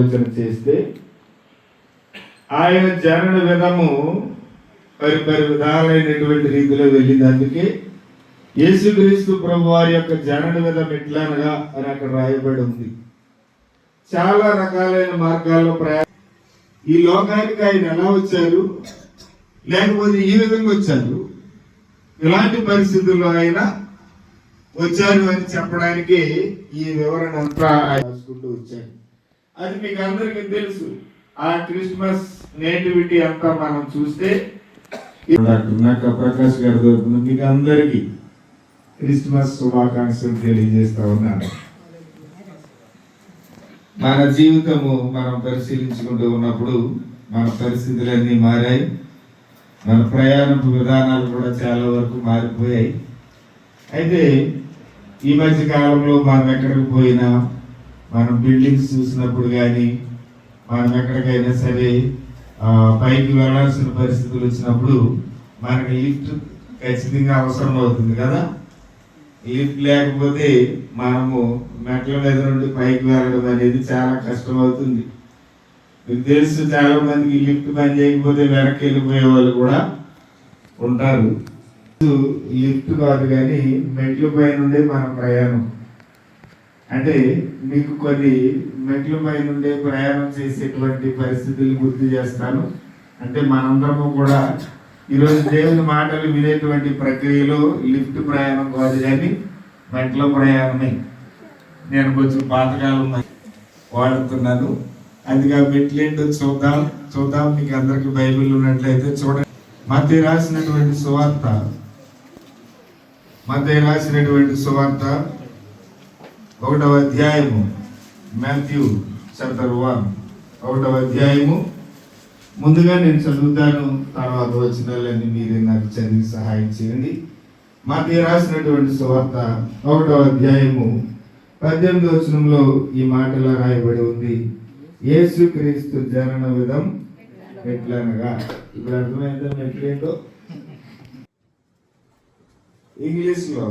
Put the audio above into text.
ఆలోచన చేస్తే ఆయన జనన విధము పరి విధాలైనటువంటి రీతిలో వెళ్ళింది. అందుకే యేసుక్రీస్తు ప్రభు వారి యొక్క జనన విధం ఎట్లనగా అని అక్కడ రాయబడి ఉంది. చాలా రకాలైన మార్గాల్లో ఈ లోకానికి ఆయన ఎలా వచ్చారు, లేకపోతే ఈ విధంగా వచ్చారు, ఇలాంటి పరిస్థితుల్లో ఆయన వచ్చారు అని చెప్పడానికి ఈ వివరణ అంతా రాసుకుంటూ వచ్చారు. అది మీకు అందరికీ తెలుసు. ఆ క్రిస్మస్ నేటివిటీ అంతా మనం చూస్తే డాక్టర్ ప్రకాష్ గారి తరఫున మీకు అందరికీ క్రిస్మస్ శుభాకాంక్షలు తెలియజేస్తా ఉన్నాను. మన జీవితము మనం పరిశీలించుకుంటూ ఉన్నప్పుడు మన పరిస్థితులన్నీ మారాయి. మన ప్రయాణపు విధానాలు కూడా చాలా వరకు మారిపోయాయి. అయితే ఈ మధ్య కాలంలో మనం ఎక్కడికి పోయినా, మనం బిల్డింగ్స్ చూసినప్పుడు కానీ, మనం ఎక్కడికైనా సరే పైకి వెళ్ళాల్సిన పరిస్థితులు వచ్చినప్పుడు మనకి లిఫ్ట్ ఖచ్చితంగా అవసరం అవుతుంది కదా. లిఫ్ట్ లేకపోతే మనము మెట్ల మీద నుండి పైకి వెళ్ళడం అనేది చాలా కష్టం అవుతుంది. మీకు తెలుసు, చాలా మందికి లిఫ్ట్ పని చేయకపోతే వెనక్కి వెళ్ళిపోయే వాళ్ళు కూడా ఉంటారు. లిఫ్ట్ కాదు కానీ మెట్ల పై నుండే మన ప్రయాణం. అంటే మీకు కొన్ని మెట్ల పై నుండే ప్రయాణం చేసేటువంటి పరిస్థితులు గుర్తు చేస్తాను. అంటే మనందరము కూడా ఈరోజు దేవుని మాటలు వినేటువంటి ప్రక్రియలో లిఫ్ట్ ప్రయాణం కాదు కానీ మెట్ల ప్రయాణమే. నేను కొంచెం పాతకాలం వాడుతున్నాను. అందుకే మెట్లేంటో చూద్దాం. మీకు అందరికి బైబిల్ ఉన్నట్లయితే చూడండి. మత్తయి రాసినటువంటి సువార్త 1వ అధ్యాయము, మాథ్యూ చాప్టర్ 1 1వ అధ్యాయము. ముందుగా నేను చదువుతాను, తర్వాత వచనాలన్నీ మీరే నాకు చదివి సహాయం చేయండి. మత్తయి రాసినటువంటి సువార్త 1వ అధ్యాయము 18వ వచనంలో ఈ మాటలా రాయబడి ఉంది. యేసుక్రీస్తు జనన విధం ఎట్లనగా. ఇప్పుడు అర్థమైందా ఎట్లేంటో? ఇంగ్లీష్ లో